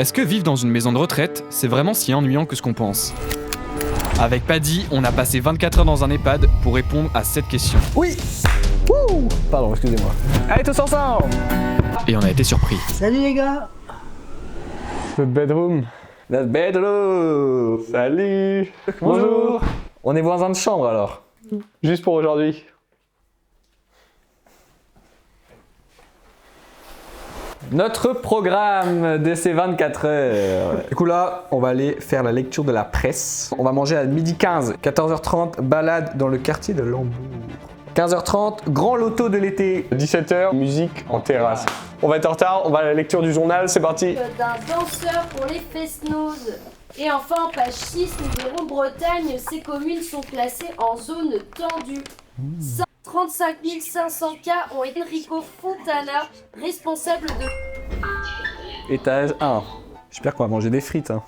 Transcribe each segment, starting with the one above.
Est-ce que vivre dans une maison de retraite, c'est vraiment si ennuyant que ce qu'on pense? Avec Paddy, on a passé 24 heures dans un EHPAD pour répondre à cette question. Oui. Wouh. Pardon, excusez-moi. Allez, tous ensemble. Et on a été surpris. Salut les gars. Notre bedroom. Notre bedroom. Salut. Bonjour. On est voisins de chambre alors. Juste pour aujourd'hui. Notre programme de ces 24 heures. Du coup là, on va aller faire la lecture de la presse. On va manger à 12h15, 14h30, balade dans le quartier de Lambourg. 15h30, grand loto de l'été. 17h, musique en terrasse. On va être en retard, on va à la lecture du journal, c'est parti. D'un danseur pour les fest-noz. Et enfin, page 6, nous verrons Bretagne, ces communes sont classées en zone tendue. 35 500 cas ont été Enrico Fontana, responsable de... Étage 1. J'espère qu'on va manger des frites. Hein.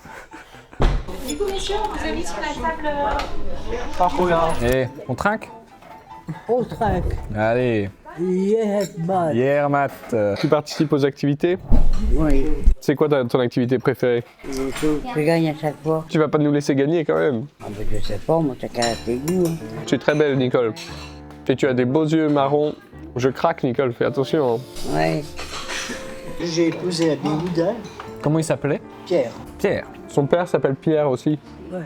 Du coup, messieurs, on vous a mis sur la table... Eh, on trinque? On trinque. Allez. Yeah, man. Hier, Matt. Tu participes aux activités? Oui. C'est quoi ton activité préférée? Je gagne à chaque fois. Tu vas pas nous laisser gagner quand même. Ah ben je sais pas, moi chacun a ses goûts. Hein. Tu es très belle, Nicole. Et tu as des beaux yeux marrons. Je craque, Nicole, fais attention. Hein. Ouais. J'ai épousé la Bigouda, Comment il s'appelait? Pierre. Pierre. Son père s'appelle Pierre aussi. Ouais.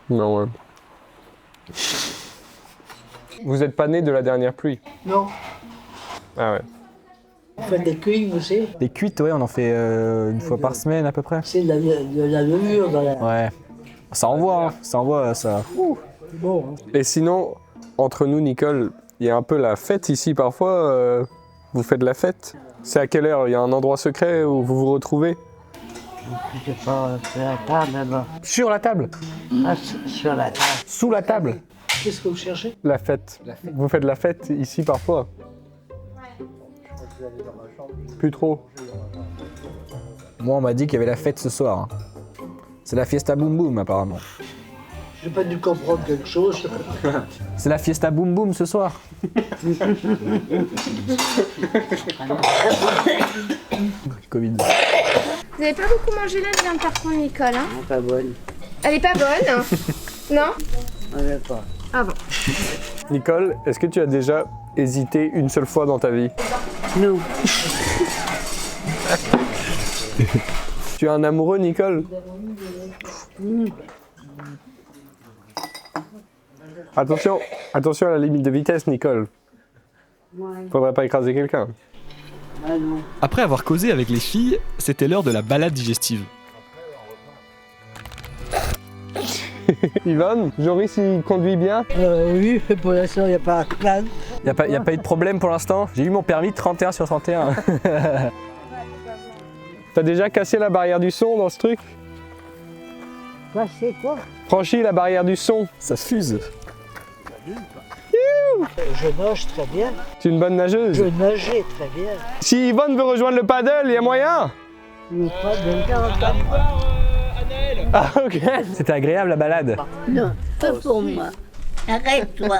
Non, ouais. Vous êtes pas né de la dernière pluie? Non. Ah ouais. On fait des cuits aussi. Les cuites, ouais, on en fait une fois par semaine à peu près. C'est de la levure dans la... Ouais. Ça envoie, hein. Ça envoie, ça. C'est bon. Hein. Et sinon, entre nous, Nicole, il y a un peu la fête ici parfois. Vous faites la fête? C'est à quelle heure? Il y a un endroit secret où vous vous retrouvez? Je sais pas, sur la table là-bas. Sur la table? Ah, sur la table. Sous la table? Qu'est-ce que vous cherchez? La fête. Vous faites la fête ici parfois? Plus trop. Moi, on m'a dit qu'il y avait la fête ce soir. Hein. C'est la fiesta boum boum, apparemment. J'ai pas dû comprendre quelque chose. C'est la fiesta boum boum ce soir. Covid. Vous n'avez pas beaucoup mangé la viande par contre, Nicole, hein? Pas bonne. Elle est pas bonne, hein? Non? On veut pas. Ah bon. Nicole, est-ce que tu as déjà hésité une seule fois dans ta vie? Non. Tu es un amoureux, Nicole? Attention, attention à la limite de vitesse, Nicole. Faudrait pas écraser quelqu'un. Ah non. Après avoir causé avec les filles, c'était l'heure de la balade digestive. Yvonne, Joris, il conduit bien? Oui, pour l'instant, il n'y a pas de plan. Y a pas eu de problème pour l'instant. J'ai eu mon permis 31 sur 31. T'as déjà cassé la barrière du son dans ce truc? Quoi, c'est quoi? Franchi la barrière du son. Ça fuse. Je nage très bien. Tu es une bonne nageuse. Je nageais très bien. Si Yvonne veut rejoindre le paddle, il y a moyen? Je pas de temps. Ah ok. C'était agréable la balade. Non, pas pour moi. Arrête-toi.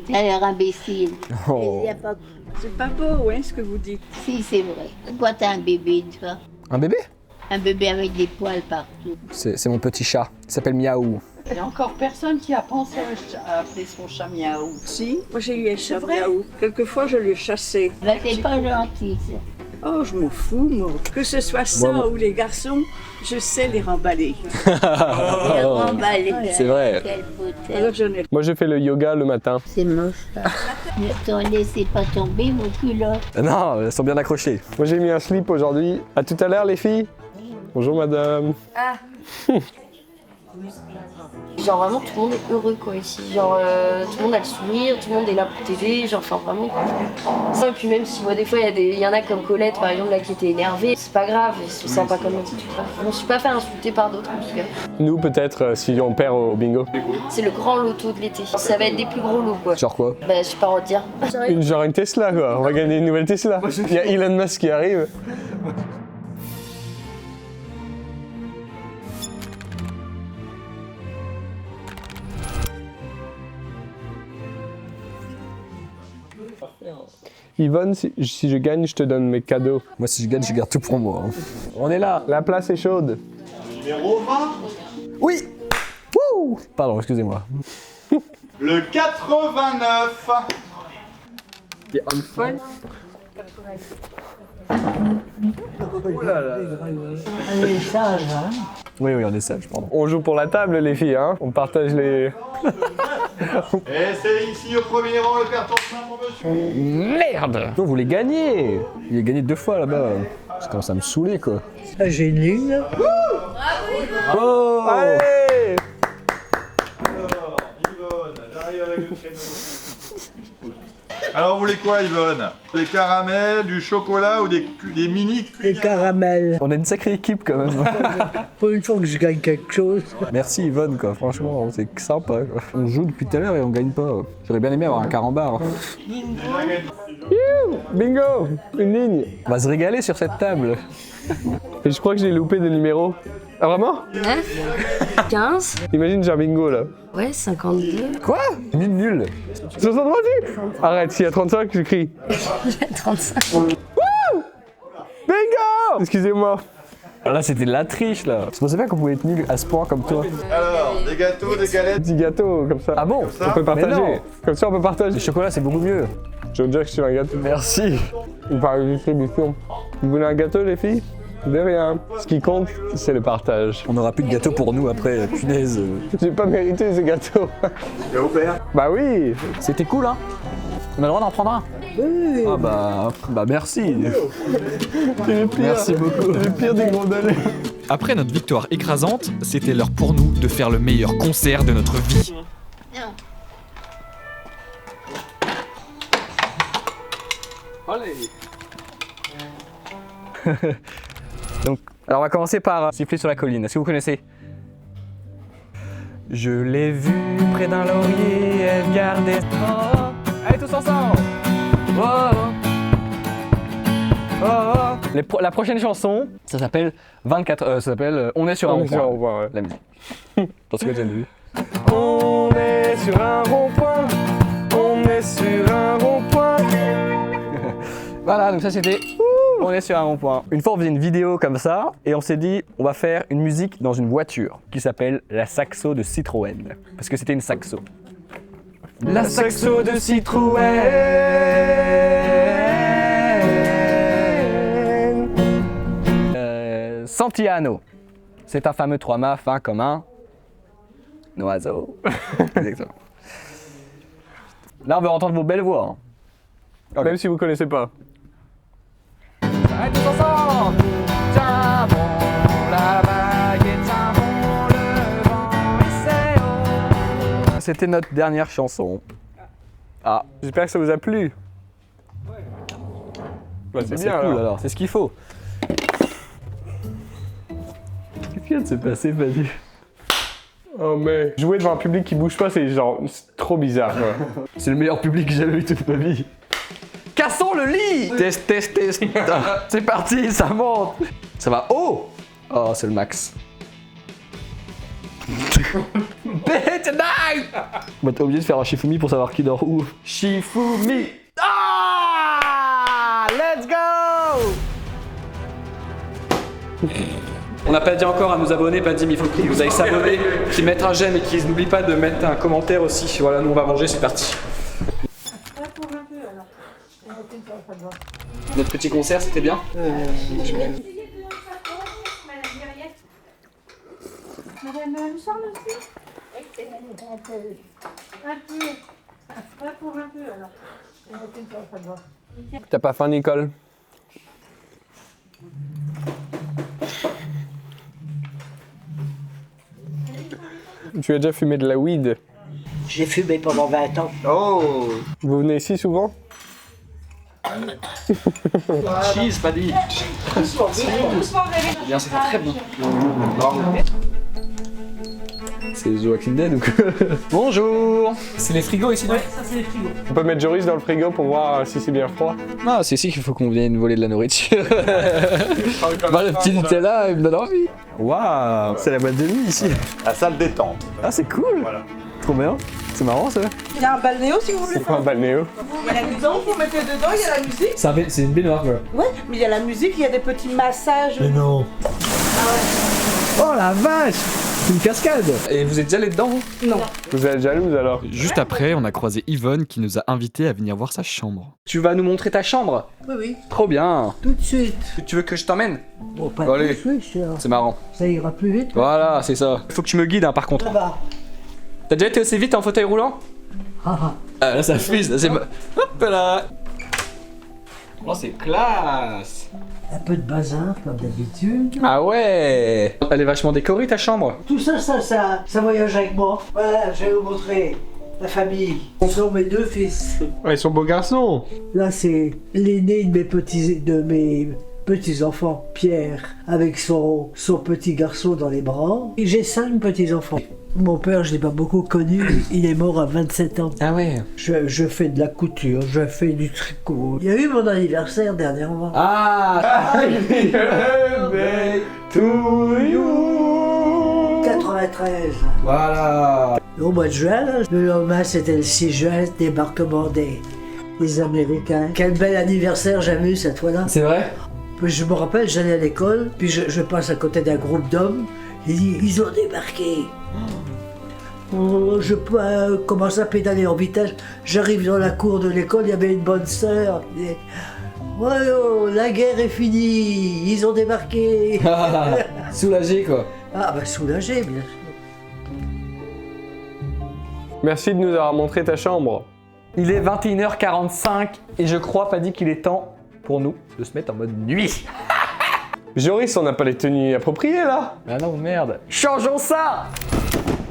T'as l'air imbécile. Oh. Y a pas... C'est pas beau, hein, ce que vous dites. Si, c'est vrai. Pourquoi t'as un bébé, toi? Un bébé? Un bébé avec des poils partout. C'est mon petit chat. Il s'appelle Miaou. Il n'y a encore personne qui a pensé à appeler son chat Miaou. Si, moi j'ai eu un chat Miaou. Quelquefois, je l'ai chassé. Là, t'es pas gentil, ça. Oh, je m'en fous, moi. Que ce soit ça ou les garçons, je sais les remballer. Le remballer. C'est vrai. Quelle beauté. Alors, je n'ai Moi je fais le yoga le matin. C'est moche, ça. Ne t'en laissez pas tomber, vos culottes. Non, elles sont bien accrochées. Moi j'ai mis un slip aujourd'hui. À tout à l'heure les filles. Bonjour madame. Genre vraiment tout le monde est heureux quoi ici, genre tout le monde a le sourire, tout le monde est là pour t'aider, genre enfin vraiment ça. Et puis même si moi des fois il y en a comme Colette par exemple là qui était énervée, c'est pas grave, ils se sentent pas comme ça. Je me suis pas fait insulter par d'autres en tout cas. Nous peut-être si on perd au bingo. C'est le grand loto de l'été, ça va être des plus gros lots quoi. Genre quoi? Bah je sais pas redire. Genre une Tesla quoi, on va gagner une nouvelle Tesla. Il y a Elon Musk qui arrive. Yvonne, si je gagne, je te donne mes cadeaux. Moi, si je gagne, je garde tout pour moi. Hein. On est là. La place est chaude. Numéro 20. Oui. Wouh. Pardon, excusez-moi. Le 89. T'es on fire. Allez, sage, hein. Oui, on est sage, pardon. On joue pour la table, les filles, hein. On partage les... Et c'est ici au premier rang le père Torsin, mon monsieur. Merde. Non, vous les gagnez. Il a gagné 2 fois là-bas. Ça commence à me saouler, quoi. Ah, j'ai une ligne. Oh. Allez! Alors, Yvonne, j'arrive avec le créneau. Alors, vous voulez quoi, Yvonne? Des caramels, du chocolat ou des mini Les caramels. On a une sacrée équipe quand même. Pour une fois que je gagne quelque chose. Merci Yvonne, quoi. Franchement, c'est sympa. Quoi. On joue depuis tout à l'heure et on gagne pas. J'aurais bien aimé avoir un carambar. Bingo! Une ligne. On va se régaler sur cette table. Et je crois que j'ai loupé des numéros. Ah vraiment? 9, 15, Imagine, j'ai un bingo là. ouais, 52, Quoi? Nul. 63. Arrête, s'il y a 35, je crie. 35. Bingo! Excusez-moi. Là, c'était de la triche, là. Je pensais pas qu'on pouvait être nul à ce point comme toi. Alors, des gâteaux, des galettes. Petit gâteau, comme ça. Ah bon? On peut Mais non. partager. Comme ça, on peut Le partager. chocolat, c'est beaucoup mieux. Je veux dire que je suis un gâteau. Merci. On parle de distribution. Vous voulez un gâteau, les filles? De rien. Ce qui compte, c'est le partage. On n'aura plus de gâteau pour nous après, punaise. J'ai pas mérité ce gâteau. Et au père. Bah oui. C'était cool, hein? On a le droit d'en prendre un? Oui. Ah bah merci. C'est le pire. Merci beaucoup. C'est le pire des gondolés. Après notre victoire écrasante, c'était l'heure pour nous de faire le meilleur concert de notre vie. Donc, alors on va commencer par siffler sur la colline. Est-ce que vous connaissez? Je l'ai vue près d'un laurier, elle gardait... Oh, allez tous ensemble! Oh, oh. Oh, oh. La prochaine chanson, ça s'appelle 24... ça s'appelle On est sur un On est sur un rond-point. rond-point, ouais. La musique. Parce que j'ai vu. On est sur un rond-point. On est sur un rond-point. Voilà, donc ça c'était... On est sur un rond-point. Une fois on faisait une vidéo comme ça, et on s'est dit on va faire une musique dans une voiture qui s'appelle la Saxo de Citroën. Parce que c'était une Saxo. La Saxo de Citroën. Santillano. C'est un fameux 3-mâts fin comme un oiseau. Exactement. Là on veut entendre vos belles voix. Hein. Okay. Même si vous connaissez pas. Allez tous ensemble! Tiens bon la baguette, tiens bon le vent et c'est haut. C'était notre dernière chanson. Ah, J'espère que ça vous a plu. Bah, c'est bien cool alors. alors, c'est ce qu'il faut. Qu'est-ce qui vient de se passer, Fadi? Oh mais jouer devant un public qui bouge pas, c'est genre c'est trop bizarre. Quoi. C'est le meilleur public que j'ai jamais vu toute ma vie. Cassons le lit! Test, test, test. C'est parti, ça monte. Ça va haut. Oh, c'est le max. Tonight! Bah t'es obligé de faire un Shifumi pour savoir qui dort où. Shifumi! Ah! Let's go! On n'a pas dit encore à nos abonnés, pas dit mais il faut qu'ils vous aillent s'abonner, qu'ils mettent un j'aime et qu'ils n'oublient pas de mettre un commentaire aussi. Voilà, nous on va manger, c'est parti. Notre petit concert, c'était bien? T'as pas faim, Nicole? Tu as déjà fumé de la weed? J'ai fumé pendant 20 ans. Oh. Vous venez ici souvent? Cheese, pas dit. Bien, c'était très bien. C'est The Walking Dead ou quoi? Bonjour! C'est les frigos ici, non? On peut mettre Joris dans le frigo pour voir si c'est bien froid. Ah, c'est ici qu'il faut qu'on vienne voler de la nourriture. Bah, le petit Nutella, il me donne envie. Waouh! C'est la boîte de nuit ici. La salle détente. Ah, c'est cool! Voilà. Trop bien. C'est marrant ça. Il y a un balnéo si vous voulez. C'est quoi un balnéo? Il y a la musique, vous mettez dedans, il y a la musique. C'est une baignoire quoi. Ouais, mais il y a la musique, il y a des petits massages. Mais non. Oh la vache. C'est une cascade. Et vous êtes déjà allé dedans vous? Non. Vous êtes jalouse alors? Juste après, on a croisé Yvonne qui nous a invités à venir voir sa chambre. Tu vas nous montrer ta chambre? Oui, oui. Trop bien. Tout de suite. Tu veux que je t'emmène? Bon, pas Allez. tout de suite, C'est marrant. ça ira plus vite. Voilà, c'est ça. Faut que tu me guides par contre. Là-bas. T'as déjà été aussi vite en fauteuil roulant? Ah, ah. Ah là ça fuse, là c'est... Hop là. Oh c'est classe. Un peu de bazar, comme d'habitude. Ah ouais. Elle est vachement décorée ta chambre. Tout ça, ça voyage avec moi. Voilà, je vais vous montrer la famille. Ce sont mes deux fils. Ouais, ils sont beaux garçons. Là, c'est l'aîné de mes petits-enfants, Pierre, avec son petit garçon dans les bras. Et j'ai 5 petits-enfants. Mon père, je l'ai pas beaucoup connu, il est mort à 27 ans. Ah ouais. Je fais de la couture, je fais du tricot. Il y a eu mon anniversaire dernièrement. Ah. Happy birthday to you. 93. Voilà. Au mois de juin, là, le lendemain c'était le 6 juin, débarquement des Américains. Quel bel anniversaire j'ai eu cette fois-là. C'est vrai? Puis je me rappelle, j'allais à l'école, puis je passe à côté d'un groupe d'hommes, ils ont débarqué. Je commence à pédaler en vitesse, j'arrive dans la cour de l'école, il y avait une bonne sœur. Ouais, oh, la guerre est finie, ils ont débarqué. Soulagé quoi. Ah bah soulagé, bien sûr. Merci de nous avoir montré ta chambre. Il est 21h45 et je crois pas dit qu'il est temps pour nous de se mettre en mode nuit. Joris, on n'a pas les tenues appropriées là. Ah non merde. Changeons ça.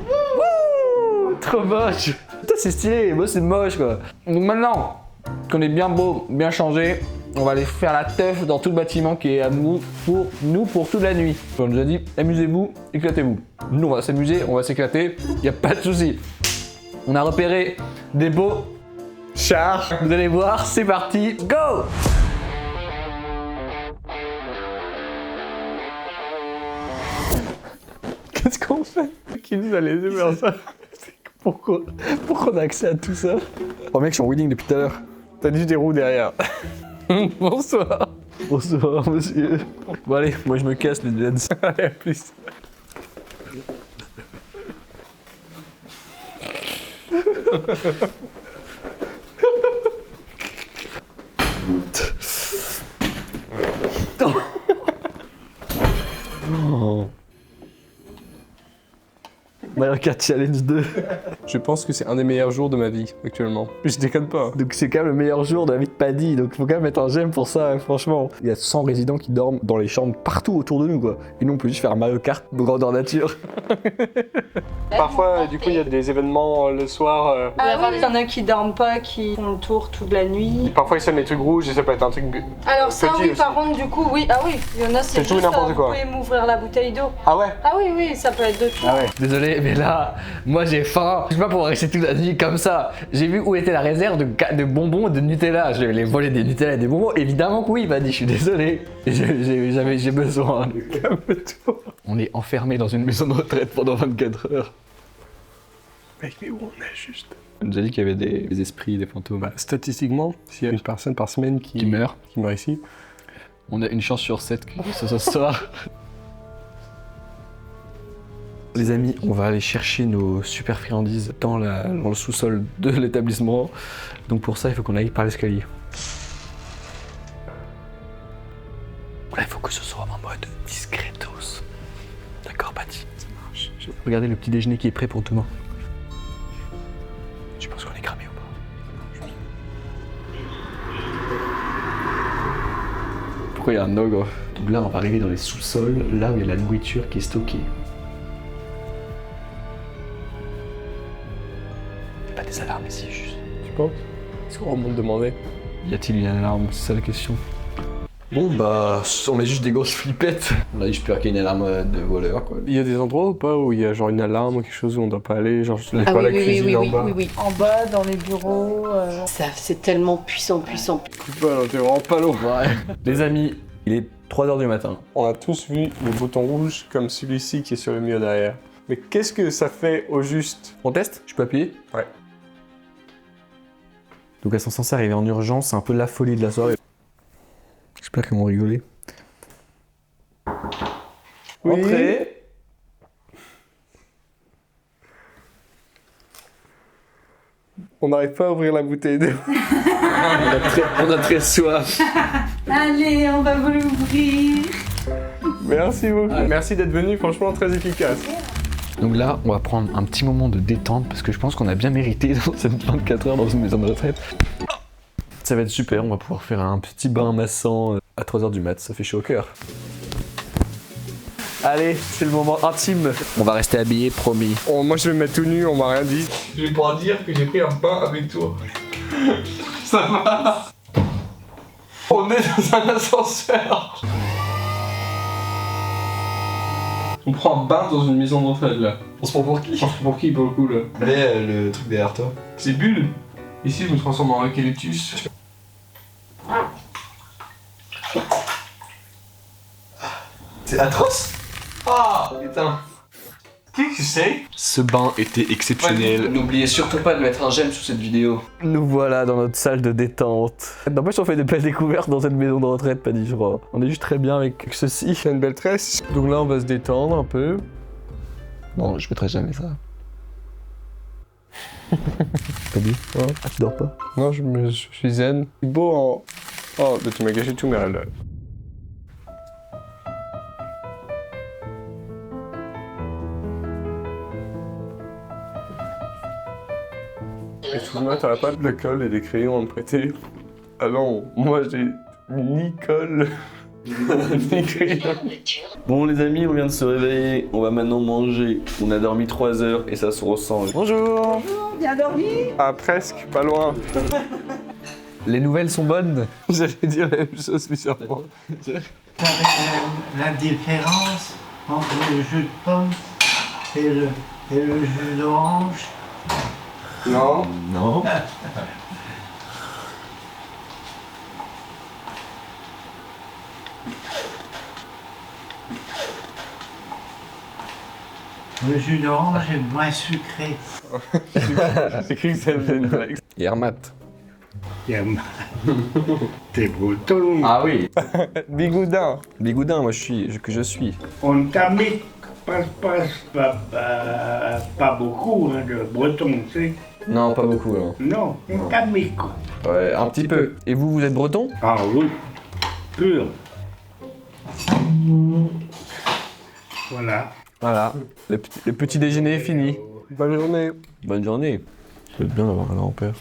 Wouh, trop moche. Putain c'est stylé, moi c'est moche quoi. Donc maintenant qu'on est bien beau, bien changé, on va aller faire la teuf dans tout le bâtiment qui est à nous pour toute la nuit. On nous a dit amusez-vous, éclatez-vous. Nous on va s'amuser, on va s'éclater, y a pas de souci. On a repéré des beaux chars. Vous allez voir, c'est parti, go! Qu'est-ce qu'on fait? Qui nous a laissé faire ça? Pourquoi on a accès à tout ça? Oh mec, je suis en wedding depuis tout à l'heure. T'as dit des roues derrière. Bonsoir. Bonsoir monsieur. Bon allez, moi je me casse les jets. Allez, à plus. Mario Kart Challenge 2. Je pense que c'est un des meilleurs jours de ma vie actuellement. Je déconne pas. Donc c'est quand même le meilleur jour de la vie de Paddy, donc faut quand même mettre un j'aime pour ça, hein, franchement. Il y a 100 résidents qui dorment dans les chambres partout autour de nous quoi. Et nous on peut juste faire Mario Kart de grandeur nature. Parfois, du coup, il y a des événements le soir. Ah oui, il y en a qui dorment pas, qui font le tour toute la nuit. Parfois, ils sonnent les trucs rouges et ça peut être un truc. Alors ça petit oui, aussi. par contre du coup, oui, ah oui, il y en a c'est tout juste, n'importe vous quoi. pouvez m'ouvrir la bouteille d'eau. Ah ouais? Ah oui, oui, ça peut être de tout. Ah ouais. Désolé, mais là, moi j'ai faim. Je vais pas pouvoir rester toute la nuit comme ça. J'ai vu où était la réserve de bonbons et de Nutella. Je vais les voler des Nutella et des bonbons. Évidemment que oui, Paddy, je suis désolé. J'ai besoin. Calme-toi. On est enfermé dans une maison de retraite pendant 24 heures. Mec, mais où on est juste? On nous a dit qu'il y avait des esprits, des fantômes Bah, statistiquement, s'il y a une personne par semaine qui meurt. qui meurt ici, On a une chance sur 7 que ce soit ce soir. Les amis, on va aller chercher nos super friandises dans le sous-sol de l'établissement. Donc pour ça, il faut qu'on aille par l'escalier. Là, il faut que ce soit en mode discretos. D'accord, Paddy? Regardez le petit déjeuner qui est prêt pour demain. Tu penses qu'on est cramé ou pas? Pourquoi il y a un ogre? Donc là, on va arriver dans les sous-sols, là où il y a la nourriture qui est stockée. Il n'y a pas des alarmes ici, juste. tu penses? Est-ce qu'on remonte demander? Y a-t-il une alarme? C'est ça la question. Bon bah, on est juste des grosses flippettes. Là, j'espère qu'il y a une alarme de voleur, quoi. Il y a des endroits ou pas où il y a genre une alarme ou quelque chose où on doit pas aller, genre je laisse Ah pas oui, la oui, cuisine oui, en oui, bas. oui, oui. En bas, dans les bureaux. Ça, c'est tellement puissant. Putain, t'es vraiment pas loin. Ouais. Les amis, il est 3h du matin. On a tous vu le bouton rouge comme celui-ci qui est sur le mur derrière. Mais qu'est-ce que ça fait au juste? On teste? Je peux appuyer? Ouais. Donc elles sont censées arriver en urgence, c'est un peu la folie de la soirée. J'espère qu'elles vont rigoler. Oui. Entrez. On n'arrive pas à ouvrir la bouteille d'eau. On a très soif. Allez, on va vous l'ouvrir. Merci beaucoup. Merci d'être venu, franchement très efficace. Donc là, on va prendre un petit moment de détente parce que je pense qu'on a bien mérité dans cette 24 heures dans une maison de retraite. Ça va être super, on va pouvoir faire un petit bain massant à 3h du mat, ça fait chaud au cœur. Allez, c'est le moment intime. On va rester habillés, promis. Oh, moi je vais me mettre tout nu, on m'a rien dit. Je vais pouvoir dire que j'ai pris un bain avec toi. Ça va. On est dans un ascenseur. On prend un bain dans une maison de retraite là. On se prend pour qui? On se prend pour qui pour le coup là? Allez, le truc derrière toi. C'est Bulle. Ici je me transforme en eucalyptus. C'est atroce. Ah putain. Qu'est-ce que c'est? Ce bain était exceptionnel. N'oubliez surtout pas de mettre un j'aime sous cette vidéo. Nous voilà dans notre salle de détente. N'empêche, on fait des belles découvertes dans cette maison de retraite, Paddy, je crois. On est juste très bien avec ceci. Il y a une belle tresse. Donc là on va se détendre un peu. Non, je mettrai jamais ça. Paddy, Ouais. ah, tu dors pas? Non, je suis zen. C'est beau en... Oh, mais tu m'as gâché tout mes rêves là. Excuse-moi, t'aurais pas de la colle et des crayons à me prêter? Ah non, moi j'ai ni colle, ni crayon. Bon les amis, on vient de se réveiller, on va maintenant manger. On a dormi 3 heures et ça se ressent. Bonjour. Bien dormi? Ah, presque, pas loin. Les nouvelles sont bonnes. J'allais dire la même chose, mais sûrement. La différence entre le jus de pomme et le jus d'orange. Non. Non. Le jus d'orange est moins sucré. J'ai cru que ça faisait une blague. Yermat. T'es breton. Ah oui. Bigoudin. Bigoudin, moi je suis. On t'a mis pas beaucoup hein, de breton, tu sais. Non, pas beaucoup alors. Non, on t'a mis quoi. Ouais, un petit peu. Et vous, vous êtes breton? Ah oui, pur. Voilà. Voilà. Le petit déjeuner est fini. Bonne journée. Bonne journée. Ça va être bien d'avoir un grand-père.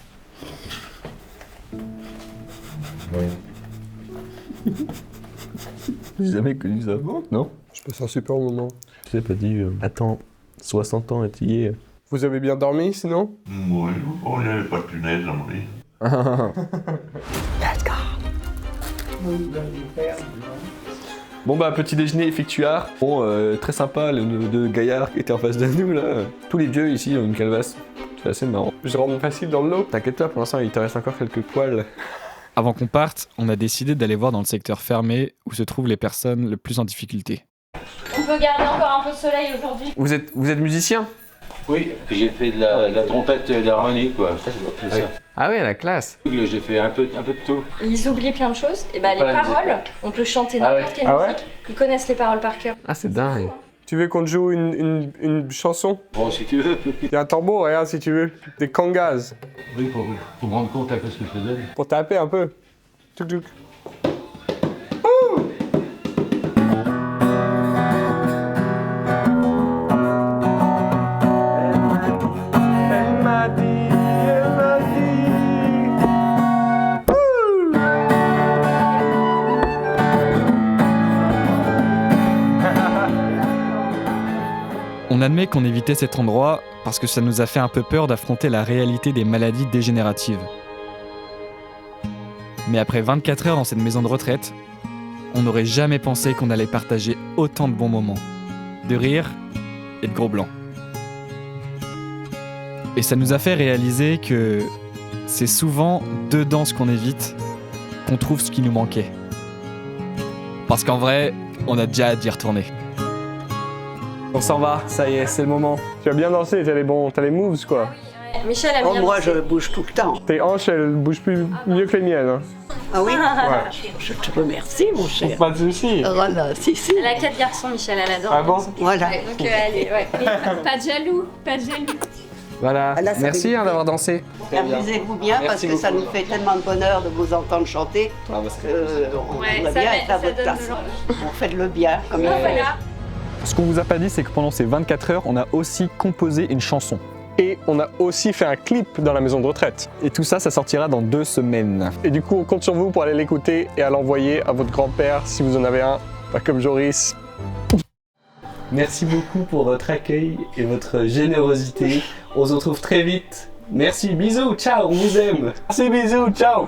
J'ai jamais connu ça. Non? Je passe un super moment. Tu sais, pas dit, attends, 60 ans et tu y es. Vous avez bien dormi sinon? Oui, on n'avait pas de punaise dans le lit. Let's go. Bon bah, petit déjeuner effectuard. Bon, très sympa, les deux gaillards qui étaient en face de nous là. Tous les vieux ici ont une calebasse. C'est assez marrant. Je rentre facile dans l'eau. T'inquiète pas, pour l'instant il te reste encore quelques poils. Avant qu'on parte, on a décidé d'aller voir dans le secteur fermé où se trouvent les personnes le plus en difficulté. On peut garder encore un peu de soleil aujourd'hui. Vous êtes musicien? Oui, j'ai fait de la trompette et de l'harmonie, quoi. Ça, c'est ça. Ah ouais, la classe. J'ai fait un peu de tout. Ils oublient plein de choses. Et bah les Pas la paroles, on peut chanter n'importe quelle musique. Ils connaissent les paroles par cœur. Ah, c'est dingue. Tu veux qu'on te joue une chanson? Bon, si tu veux. Il y a un tambour, regarde si tu veux. Des congas. Oui, pour me rendre compte un peu ce que je te donne. Pour taper un peu. Tuk tuk. On admet qu'on évitait cet endroit parce que ça nous a fait un peu peur d'affronter la réalité des maladies dégénératives. Mais après 24 heures dans cette maison de retraite, on n'aurait jamais pensé qu'on allait partager autant de bons moments, de rire et de gros blancs. Et ça nous a fait réaliser que c'est souvent dedans ce qu'on évite qu'on trouve ce qui nous manquait. Parce qu'en vrai, on a déjà hâte d'y retourner. On s'en va, ça y est, c'est le moment. Tu as bien dansé, t'as les moves quoi. Michel aime bien. Moi, je bouge tout le temps. Tes hanches, elles bougent mieux que les miennes. Hein. Ah oui? Ouais. Je te remercie, mon cher. Pas de soucis. Voilà, si. Elle a 4 garçons, Michel, elle adore. Ah bon? Voilà. Ouais, donc elle est... Ouais. Mais pas de jaloux, pas de jaloux. Voilà, Ah, là, ça merci fait- d'avoir dansé. Amusez-vous bien parce Merci que ça beaucoup. nous fait tellement de bonheur de vous entendre chanter. Ah, bah, On Ouais, aimerait ça bien met- être à ça votre donne place. de l'envie. Vous faites le bien. Comme Voilà. Ce qu'on vous a pas dit, c'est que pendant ces 24 heures, on a aussi composé une chanson. Et on a aussi fait un clip dans la maison de retraite. Et tout ça, ça sortira dans 2 semaines. Et du coup, on compte sur vous pour aller l'écouter et à l'envoyer à votre grand-père si vous en avez un, pas comme Joris. Merci beaucoup pour votre accueil et votre générosité. On se retrouve très vite. Merci, bisous, ciao, on vous aime. Merci, bisous, ciao.